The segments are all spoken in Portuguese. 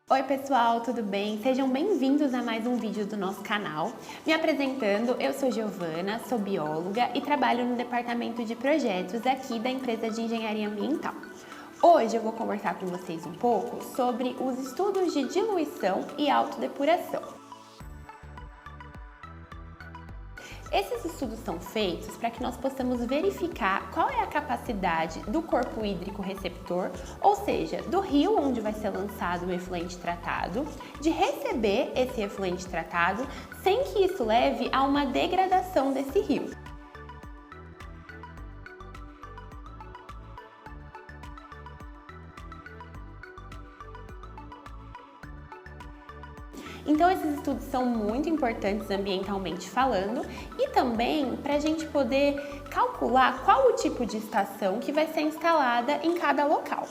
Oi pessoal, tudo bem? Sejam bem-vindos a mais um vídeo do nosso canal. Me apresentando, eu sou Giovana, sou bióloga e trabalho no departamento de projetos aqui da empresa de engenharia ambiental. Hoje eu vou conversar com vocês um pouco sobre os estudos de diluição e autodepuração. Esses estudos são feitos para que nós possamos verificar qual é a capacidade do corpo hídrico receptor, ou seja, do rio onde vai ser lançado o efluente tratado, de receber esse efluente tratado sem que isso leve a uma degradação desse rio. Então, esses estudos são muito importantes ambientalmente falando e também para a gente poder calcular qual o tipo de estação que vai ser instalada em cada local.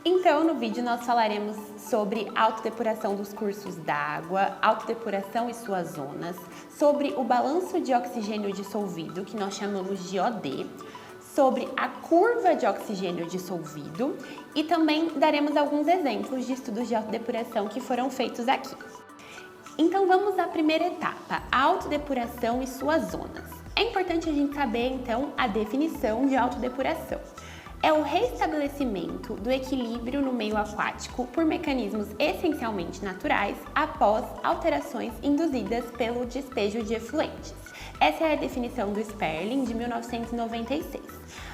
Então, no vídeo nós falaremos sobre autodepuração dos cursos d'água, autodepuração e suas zonas, sobre o balanço de oxigênio dissolvido, que nós chamamos de OD, sobre a curva de oxigênio dissolvido e também daremos alguns exemplos de estudos de autodepuração que foram feitos aqui. Então vamos à primeira etapa, a autodepuração e suas zonas. É importante a gente saber então a definição de autodepuração. É o restabelecimento do equilíbrio no meio aquático por mecanismos essencialmente naturais após alterações induzidas pelo despejo de efluentes. Essa é a definição do Sperling de 1996.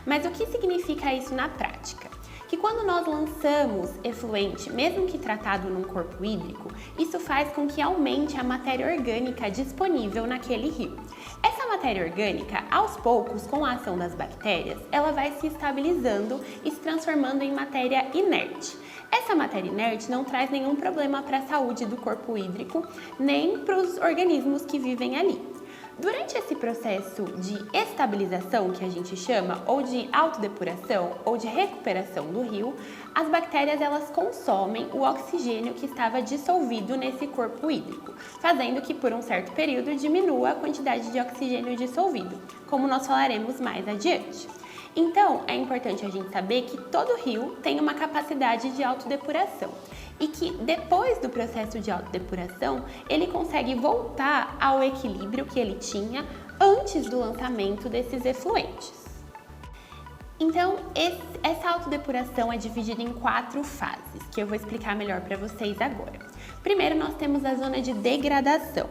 Mas o que significa isso na prática? Que quando nós lançamos efluente, mesmo que tratado num corpo hídrico, isso faz com que aumente a matéria orgânica disponível naquele rio. Essa matéria orgânica, aos poucos, com a ação das bactérias, ela vai se estabilizando e se transformando em matéria inerte. Essa matéria inerte não traz nenhum problema para a saúde do corpo hídrico, nem para os organismos que vivem ali. Durante esse processo de estabilização, que a gente chama, ou de autodepuração, ou de recuperação do rio, as bactérias elas consomem o oxigênio que estava dissolvido nesse corpo hídrico, fazendo que por um certo período diminua a quantidade de oxigênio dissolvido, como nós falaremos mais adiante. Então, é importante a gente saber que todo rio tem uma capacidade de autodepuração e que depois do processo de autodepuração, ele consegue voltar ao equilíbrio que ele tinha antes do lançamento desses efluentes. Então, essa autodepuração é dividida em 4 fases, que eu vou explicar melhor para vocês agora. Primeiro, nós temos a zona de degradação.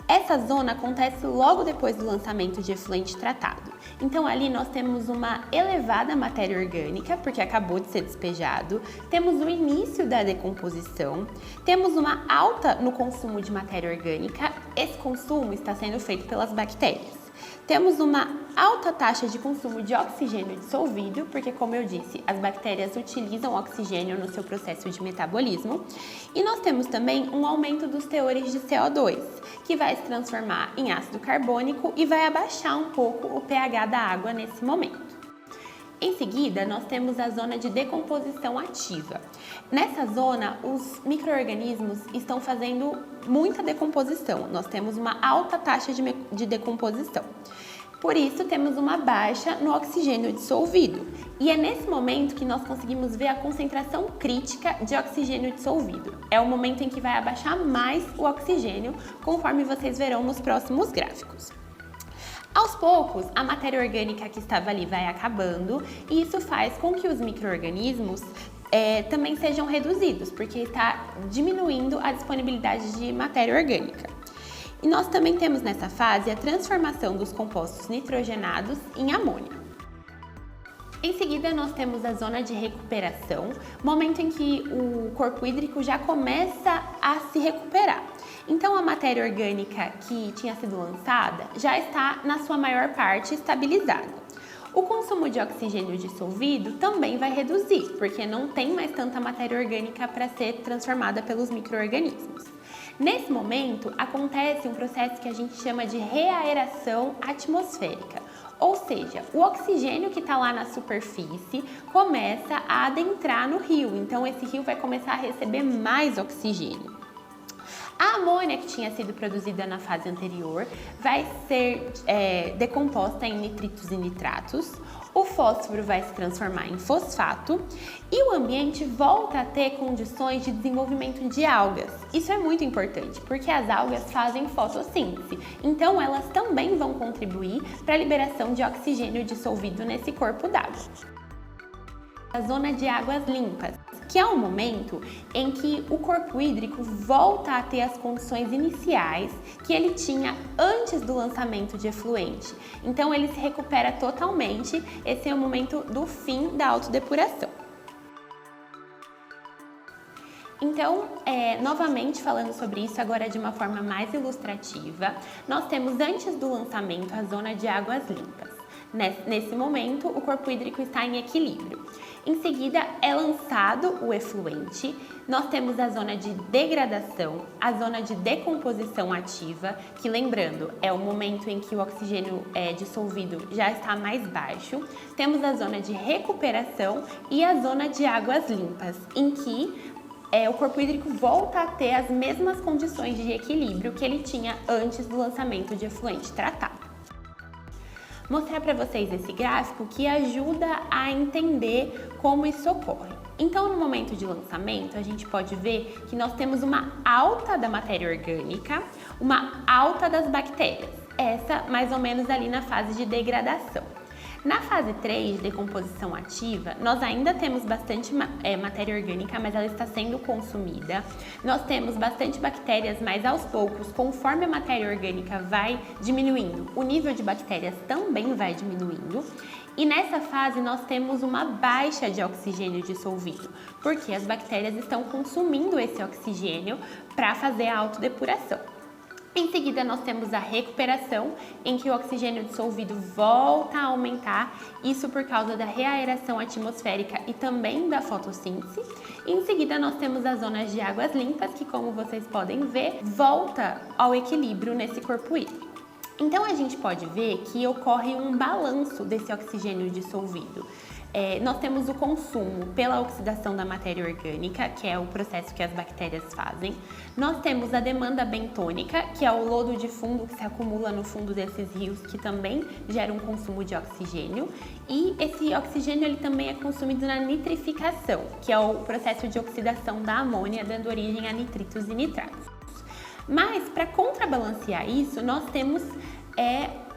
Essa zona acontece logo depois do lançamento de efluente tratado. Então ali nós temos uma elevada matéria orgânica, porque acabou de ser despejado, temos o início da decomposição, temos uma alta no consumo de matéria orgânica, esse consumo está sendo feito pelas bactérias. Temos uma alta taxa de consumo de oxigênio dissolvido, porque, como eu disse, as bactérias utilizam oxigênio no seu processo de metabolismo. E nós temos também um aumento dos teores de CO2, que vai se transformar em ácido carbônico e vai abaixar um pouco o pH da água nesse momento. Em seguida, nós temos a zona de decomposição ativa. Nessa zona, os micro-organismos estão fazendo muita decomposição. Nós temos uma alta taxa de decomposição. Por isso, temos uma baixa no oxigênio dissolvido. E é nesse momento que nós conseguimos ver a concentração crítica de oxigênio dissolvido. É o momento em que vai abaixar mais o oxigênio, conforme vocês verão nos próximos gráficos. Aos poucos, a matéria orgânica que estava ali vai acabando e isso faz com que os micro-organismos também sejam reduzidos, porque está diminuindo a disponibilidade de matéria orgânica. E nós também temos nessa fase a transformação dos compostos nitrogenados em amônio. Em seguida, nós temos a zona de recuperação, momento em que o corpo hídrico já começa a se recuperar. Então, a matéria orgânica que tinha sido lançada já está, na sua maior parte, estabilizada. O consumo de oxigênio dissolvido também vai reduzir, porque não tem mais tanta matéria orgânica para ser transformada pelos micro-organismos. Nesse momento, acontece um processo que a gente chama de reaeração atmosférica, ou seja, o oxigênio que está lá na superfície começa a adentrar no rio, então esse rio vai começar a receber mais oxigênio. A amônia que tinha sido produzida na fase anterior vai ser decomposta em nitritos e nitratos, o fósforo vai se transformar em fosfato e o ambiente volta a ter condições de desenvolvimento de algas. Isso é muito importante, porque as algas fazem fotossíntese, então elas também vão contribuir para a liberação de oxigênio dissolvido nesse corpo d'água. A zona de águas limpas, que é o momento em que o corpo hídrico volta a ter as condições iniciais que ele tinha antes do lançamento de efluente. Então ele se recupera totalmente, esse é o momento do fim da autodepuração. Então, novamente falando sobre isso agora de uma forma mais ilustrativa, nós temos antes do lançamento a zona de águas limpas. Nesse momento, o corpo hídrico está em equilíbrio. Em seguida, é lançado o efluente. Nós temos a zona de degradação, a zona de decomposição ativa, que lembrando, é o momento em que o oxigênio dissolvido já está mais baixo. Temos a zona de recuperação e a zona de águas limpas, em que o corpo hídrico volta a ter as mesmas condições de equilíbrio que ele tinha antes do lançamento de efluente tratado. Mostrar para vocês esse gráfico que ajuda a entender como isso ocorre. Então, no momento de lançamento, a gente pode ver que nós temos uma alta da matéria orgânica, uma alta das bactérias, essa mais ou menos ali na fase de degradação. Na fase 3, de decomposição ativa, nós ainda temos bastante matéria orgânica, mas ela está sendo consumida. Nós temos bastante bactérias, mas aos poucos, conforme a matéria orgânica vai diminuindo, o nível de bactérias também vai diminuindo. E nessa fase nós temos uma baixa de oxigênio dissolvido, porque as bactérias estão consumindo esse oxigênio para fazer a autodepuração. Em seguida, nós temos a recuperação, em que o oxigênio dissolvido volta a aumentar, isso por causa da reaeração atmosférica e também da fotossíntese. Em seguida, nós temos as zonas de águas limpas, que como vocês podem ver, volta ao equilíbrio nesse corpo hídrico. Então, a gente pode ver que ocorre um balanço desse oxigênio dissolvido. Nós temos o consumo pela oxidação da matéria orgânica, que é o processo que as bactérias fazem. Nós temos a demanda bentônica, que é o lodo de fundo que se acumula no fundo desses rios, que também gera um consumo de oxigênio. E esse oxigênio ele também é consumido na nitrificação, que é o processo de oxidação da amônia, dando origem a nitritos e nitratos. Mas, para contrabalancear isso, nós temos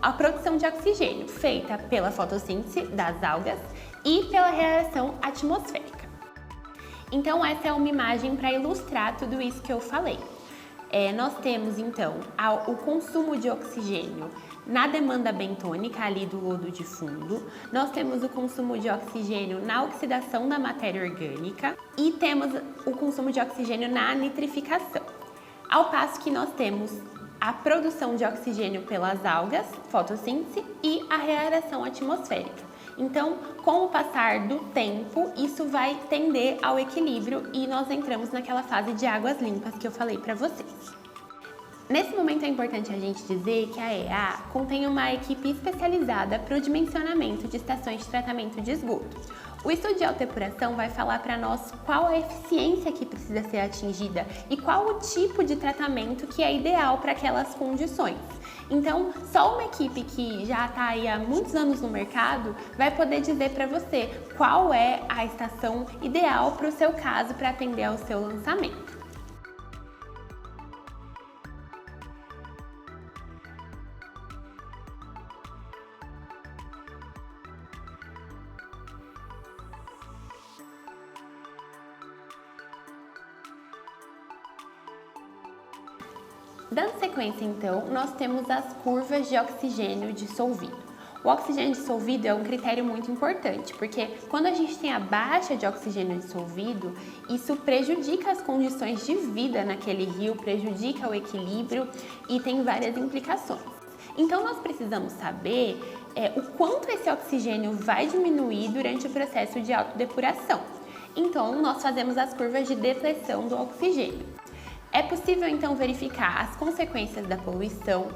a produção de oxigênio, feita pela fotossíntese das algas e pela reação atmosférica. Então, essa é uma imagem para ilustrar tudo isso que eu falei. Nós temos, então, o consumo de oxigênio na demanda bentônica, ali do lodo de fundo. Nós temos o consumo de oxigênio na oxidação da matéria orgânica e temos o consumo de oxigênio na nitrificação. Ao passo que nós temos a produção de oxigênio pelas algas, fotossíntese e a reaeração atmosférica. Então, com o passar do tempo, isso vai tender ao equilíbrio e nós entramos naquela fase de águas limpas que eu falei para vocês. Nesse momento é importante a gente dizer que a EA contém uma equipe especializada para o dimensionamento de estações de tratamento de esgoto. O estudo de autodepuração vai falar para nós qual a eficiência que precisa ser atingida e qual o tipo de tratamento que é ideal para aquelas condições. Então, só uma equipe que já está aí há muitos anos no mercado vai poder dizer para você qual é a estação ideal para o seu caso para atender ao seu lançamento. Dando sequência, então, nós temos as curvas de oxigênio dissolvido. O oxigênio dissolvido é um critério muito importante, porque quando a gente tem a baixa de oxigênio dissolvido, isso prejudica as condições de vida naquele rio, prejudica o equilíbrio e tem várias implicações. Então, nós precisamos saber o quanto esse oxigênio vai diminuir durante o processo de autodepuração. Então, nós fazemos as curvas de depleção do oxigênio. É possível, então, verificar as consequências da poluição,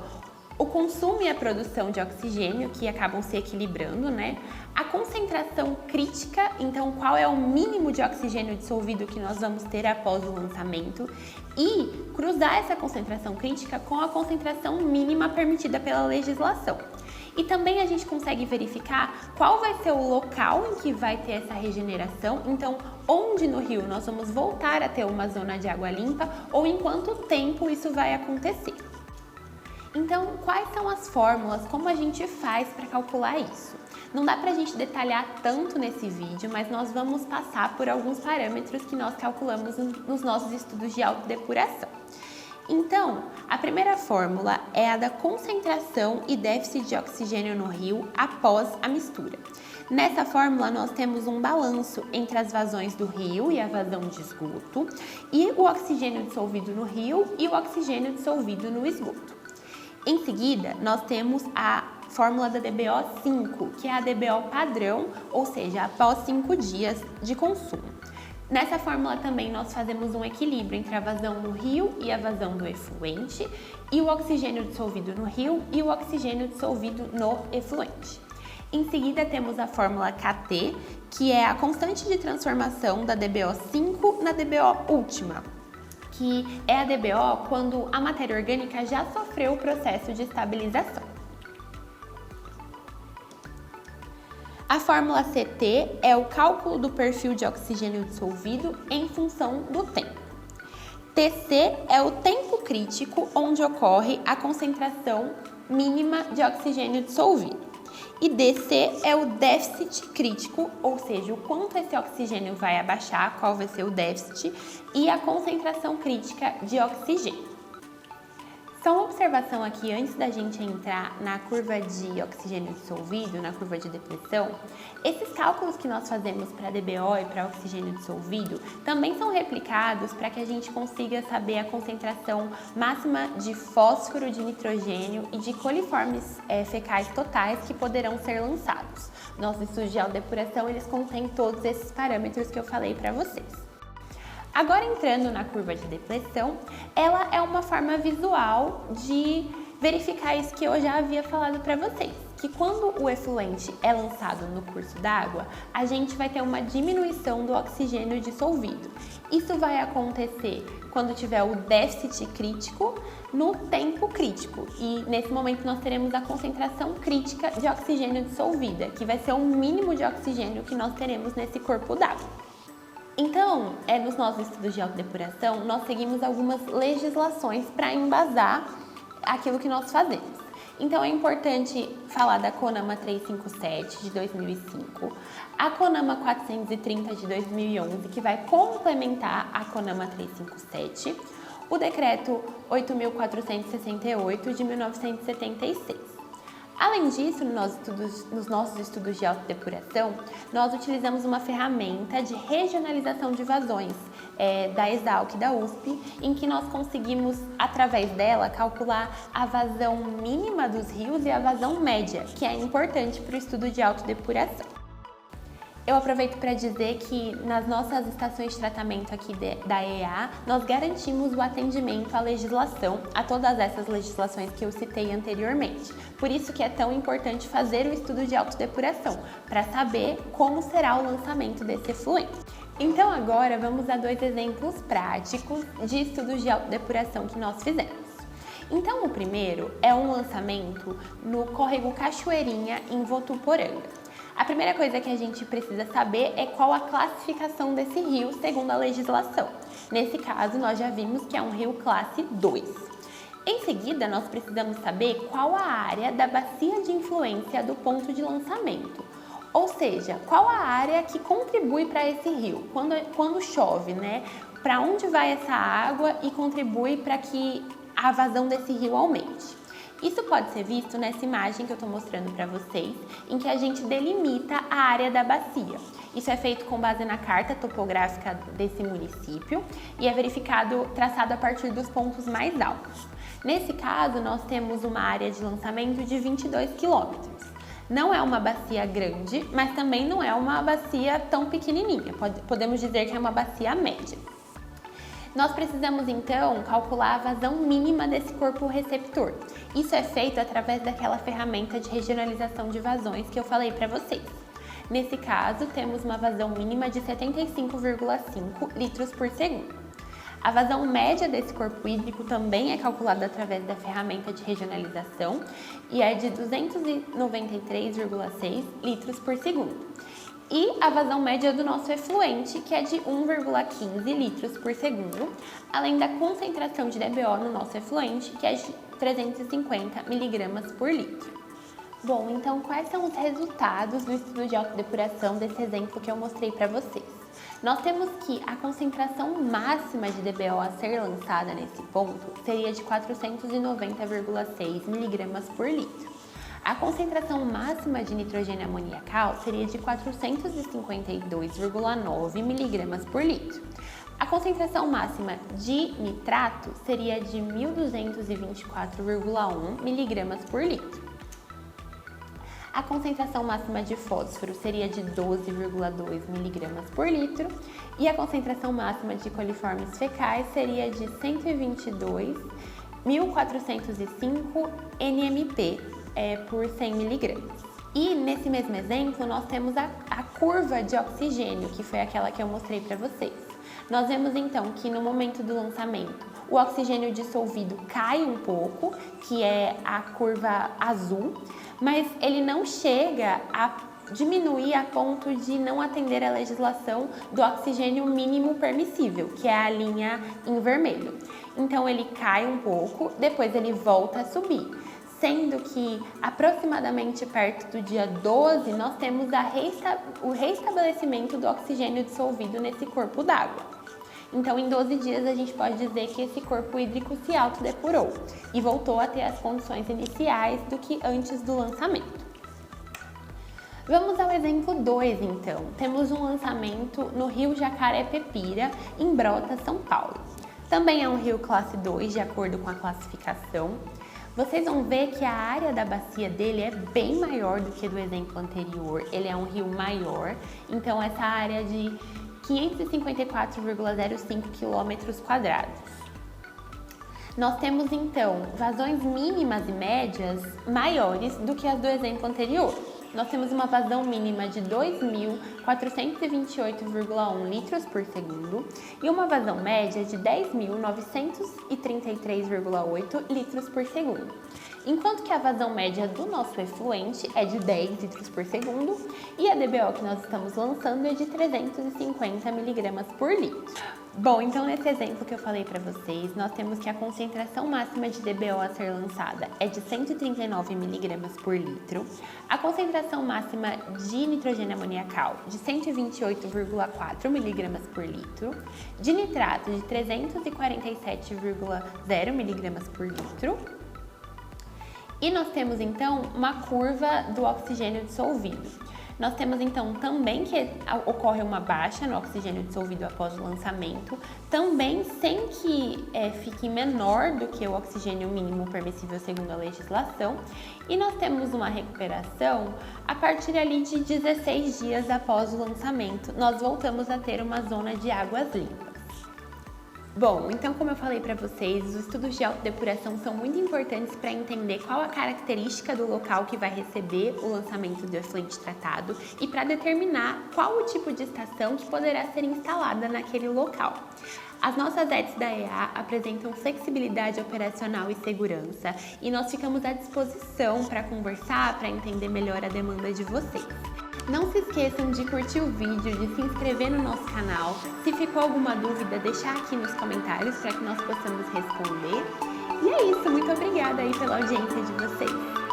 O consumo e a produção de oxigênio, que acabam se equilibrando, né? A concentração crítica, então qual é o mínimo de oxigênio dissolvido que nós vamos ter após o lançamento, e cruzar essa concentração crítica com a concentração mínima permitida pela legislação. E também a gente consegue verificar qual vai ser o local em que vai ter essa regeneração, então onde no rio nós vamos voltar a ter uma zona de água limpa ou em quanto tempo isso vai acontecer. Então, quais são as fórmulas, como a gente faz para calcular isso? Não dá para a gente detalhar tanto nesse vídeo, mas nós vamos passar por alguns parâmetros que nós calculamos nos nossos estudos de autodepuração. Então, a primeira fórmula é a da concentração e déficit de oxigênio no rio após a mistura. Nessa fórmula, nós temos um balanço entre as vazões do rio e a vazão de esgoto, e o oxigênio dissolvido no rio e o oxigênio dissolvido no esgoto. Em seguida, nós temos a fórmula da DBO5, que é a DBO padrão, ou seja, após 5 dias de consumo. Nessa fórmula também nós fazemos um equilíbrio entre a vazão no rio e a vazão do efluente, e o oxigênio dissolvido no rio e o oxigênio dissolvido no efluente. Em seguida temos a fórmula KT, que é a constante de transformação da DBO5 na DBO última, que é a DBO quando a matéria orgânica já sofreu o processo de estabilização. A fórmula CT é o cálculo do perfil de oxigênio dissolvido em função do tempo. TC é o tempo crítico onde ocorre a concentração mínima de oxigênio dissolvido. E DC é o déficit crítico, ou seja, o quanto esse oxigênio vai abaixar, qual vai ser o déficit, e a concentração crítica de oxigênio. Só uma observação aqui antes da gente entrar na curva de oxigênio dissolvido, na curva de depressão. Esses cálculos que nós fazemos para DBO e para oxigênio dissolvido também são replicados para que a gente consiga saber a concentração máxima de fósforo, de nitrogênio e de coliformes fecais totais que poderão ser lançados. Nossos estudos de autodepuração, eles contêm todos esses parâmetros que eu falei para vocês. Agora, entrando na curva de depressão, ela é uma forma visual de verificar isso que eu já havia falado para vocês, que quando o efluente é lançado no curso d'água, a gente vai ter uma diminuição do oxigênio dissolvido. Isso vai acontecer quando tiver o déficit crítico no tempo crítico, e nesse momento nós teremos a concentração crítica de oxigênio dissolvida, que vai ser o mínimo de oxigênio que nós teremos nesse corpo d'água. Então, nos nossos estudos de autodepuração, nós seguimos algumas legislações para embasar aquilo que nós fazemos. Então, é importante falar da CONAMA 357 de 2005, a CONAMA 430 de 2011, que vai complementar a CONAMA 357, o Decreto 8.468 de 1976. Além disso, nos nossos estudos de autodepuração, nós utilizamos uma ferramenta de regionalização de vazões da Exalc, da USP, em que nós conseguimos, através dela, calcular a vazão mínima dos rios e a vazão média, que é importante para o estudo de autodepuração. Eu aproveito para dizer que nas nossas estações de tratamento aqui da EA, nós garantimos o atendimento à legislação, a todas essas legislações que eu citei anteriormente. Por isso que é tão importante fazer o estudo de autodepuração, para saber como será o lançamento desse efluente. Então agora vamos a 2 exemplos práticos de estudos de autodepuração que nós fizemos. Então o primeiro é um lançamento no córrego Cachoeirinha, em Votuporanga. A primeira coisa que a gente precisa saber é qual a classificação desse rio segundo a legislação. Nesse caso, nós já vimos que é um rio classe 2. Em seguida, nós precisamos saber qual a área da bacia de influência do ponto de lançamento. Ou seja, qual a área que contribui para esse rio, quando chove, né? Para onde vai essa água e contribui para que a vazão desse rio aumente. Isso pode ser visto nessa imagem que eu estou mostrando para vocês, em que a gente delimita a área da bacia. Isso é feito com base na carta topográfica desse município e é traçado a partir dos pontos mais altos. Nesse caso, nós temos uma área de lançamento de 22 quilômetros. Não é uma bacia grande, mas também não é uma bacia tão pequenininha. Podemos dizer que é uma bacia média. Nós precisamos então calcular a vazão mínima desse corpo receptor. Isso é feito através daquela ferramenta de regionalização de vazões que eu falei para vocês. Nesse caso, temos uma vazão mínima de 75,5 litros por segundo. A vazão média desse corpo hídrico também é calculada através da ferramenta de regionalização e é de 293,6 litros por segundo. E a vazão média do nosso efluente, que é de 1,15 litros por segundo, além da concentração de DBO no nosso efluente, que é de 350 miligramas por litro. Bom, então quais são os resultados do estudo de autodepuração desse exemplo que eu mostrei para vocês? Nós temos que a concentração máxima de DBO a ser lançada nesse ponto seria de 490,6 miligramas por litro. A concentração máxima de nitrogênio amoniacal seria de 452,9 miligramas por litro. A concentração máxima de nitrato seria de 1.224,1 miligramas por litro. A concentração máxima de fósforo seria de 12,2 miligramas por litro e a concentração máxima de coliformes fecais seria de 122.405 NMP por 100 miligramas. E nesse mesmo exemplo, nós temos a curva de oxigênio, que foi aquela que eu mostrei para vocês. Nós vemos então que no momento do lançamento, o oxigênio dissolvido cai um pouco, que é a curva azul, mas ele não chega a diminuir a ponto de não atender a legislação do oxigênio mínimo permissível, que é a linha em vermelho. Então ele cai um pouco, depois ele volta a subir. Sendo que aproximadamente perto do dia 12, nós temos o reestabelecimento do oxigênio dissolvido nesse corpo d'água. Então, em 12 dias, a gente pode dizer que esse corpo hídrico se autodepurou e voltou a ter as condições iniciais do que antes do lançamento. Vamos ao exemplo 2, então. Temos um lançamento no rio Jacaré-Pepira, em Brotas, São Paulo. Também é um rio classe 2, de acordo com a classificação. Vocês vão ver que a área da bacia dele é bem maior do que do exemplo anterior. Ele é um rio maior, então essa área de 554,05 km². Nós temos então vazões mínimas e médias maiores do que as do exemplo anterior. Nós temos uma vazão mínima de 2.428,1 litros por segundo e uma vazão média de 10.933,8 litros por segundo. Enquanto que a vazão média do nosso efluente é de 10 litros por segundo e a DBO que nós estamos lançando é de 350 miligramas por litro. Bom, então nesse exemplo que eu falei para vocês, nós temos que a concentração máxima de DBO a ser lançada é de 139 miligramas por litro, a concentração máxima de nitrogênio amoniacal de 128,4 miligramas por litro, de nitrato de 347,0 miligramas por litro. E nós temos então uma curva do oxigênio dissolvido. Nós temos então também que ocorre uma baixa no oxigênio dissolvido após o lançamento, também sem que fique menor do que o oxigênio mínimo permissível segundo a legislação. E nós temos uma recuperação a partir ali de 16 dias após o lançamento. Nós voltamos a ter uma zona de águas limpas. Bom, então como eu falei para vocês, os estudos de autodepuração são muito importantes para entender qual a característica do local que vai receber o lançamento do efluente tratado e para determinar qual o tipo de estação que poderá ser instalada naquele local. As nossas ETs da EA apresentam flexibilidade operacional e segurança e nós ficamos à disposição para conversar, para entender melhor a demanda de vocês. Não se esqueçam de curtir o vídeo, de se inscrever no nosso canal. Se ficou alguma dúvida, deixar aqui nos comentários para que nós possamos responder. E é isso, muito obrigada aí pela audiência de vocês.